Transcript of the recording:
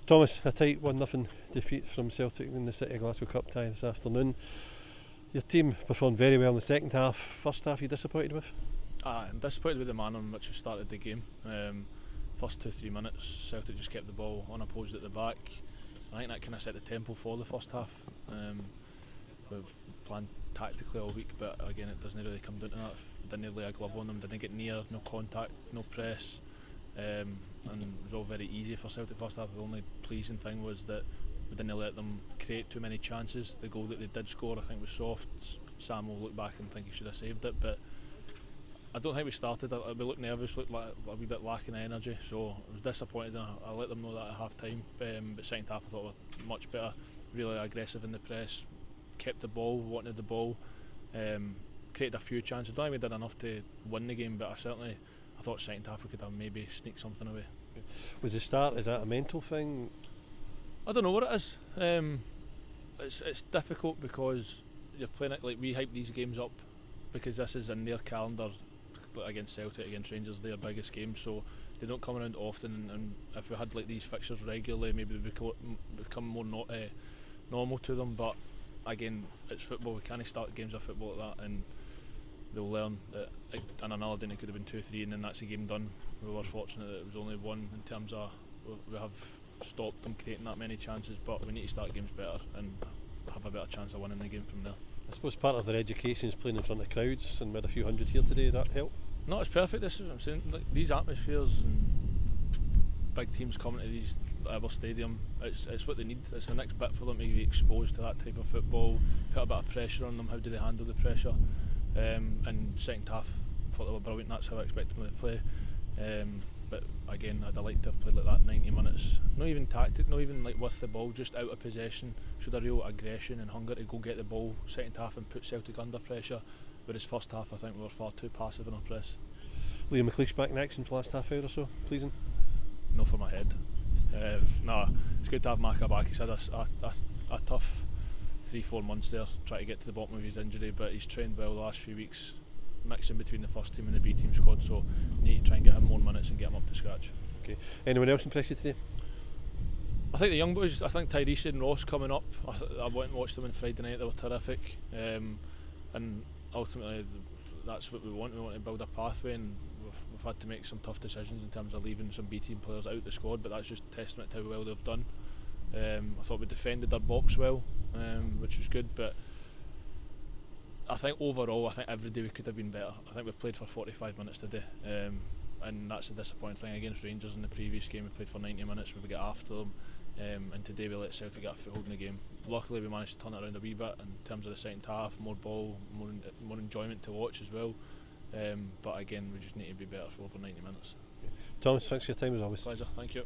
Thomas, a tight 1-0 defeat from Celtic in the City of Glasgow Cup tie this afternoon. Your team performed very well in the second half. First half, you disappointed with? I'm disappointed with the manner in which we started the game. First 2-3 minutes, Celtic just kept the ball unopposed at the back. I think that kind of set the tempo for the first half. We've planned tactically all week, but again, it doesn't really come down to that. Didn't lay a glove on them, didn't get near, no contact, no press, and it was all very easy for Celtic first half. The only pleasing thing was that we didn't let them create too many chances. The goal that they did score, I think, was soft. Sam will look back and think he should have saved it, but I don't think we started. We looked nervous, looked like a wee bit lacking energy, so I was disappointed, and I let them know that at half time. But second half I thought we were much better, really aggressive in the press, kept the ball, wanted the ball, created a few chances. I don't think we did enough to win the game, but I thought second half we could have maybe sneaked something away. Was the start, is that a mental thing? I don't know what it is. It's difficult because you're playing it, like we hype these games up because this is in their calendar against Celtic, against Rangers, their biggest games, so they don't come around often, and if we had like these fixtures regularly, maybe they become more normal to them. But again, it's football, we can't start games of football like that, and they'll learn that on another day it could have been 2-3 and then that's the game done. We were fortunate that it was only one in terms of we have stopped them creating that many chances, but we need to start games better and have a better chance of winning the game from there. I suppose part of their education is playing in front of crowds, and we had a few hundred here today. Did that help? No, it's perfect. This is what I'm saying. Like, these atmospheres and big teams coming to our stadium, it's what they need. It's the next bit for them to be exposed to that type of football, put a bit of pressure on them. How do they handle the pressure? And second half, I thought they were brilliant. That's how I expected them to play. But again, I'd like to have played like that 90 minutes. Not even tactic, not even like with the ball, just out of possession. Showed a real aggression and hunger to go get the ball second half and put Celtic under pressure. Whereas first half, I think we were far too passive in our press. Liam McLeish back in action for the last half hour or so, pleasing? No, for my head. It's good to have Maka back. He's had a tough 3-4 months there, trying to get to the bottom of his injury, but he's trained well the last few weeks, mixing between the first team and the B team squad, so we need to try and get him more minutes and get him up to scratch. Okay. Anyone else impress you today? I think the young boys, I think Tyrese and Ross coming up, I went and watched them on Friday night, they were terrific, and ultimately that's what we want to build a pathway, and we've had to make some tough decisions in terms of leaving some B team players out the squad, but that's just testament to how well they've done. I thought we defended our box well, which was good, but I think overall, I think every day we could have been better. I think we've played for 45 minutes today, and that's the disappointing thing. Against Rangers in the previous game, we played for 90 minutes, we got after them, and today we let Celtic get a foothold in the game. Luckily we managed to turn it around a wee bit in terms of the second half, more ball, more enjoyment to watch as well, but again we just need to be better for over 90 minutes. Thomas, thanks for your time as always. Pleasure, thank you.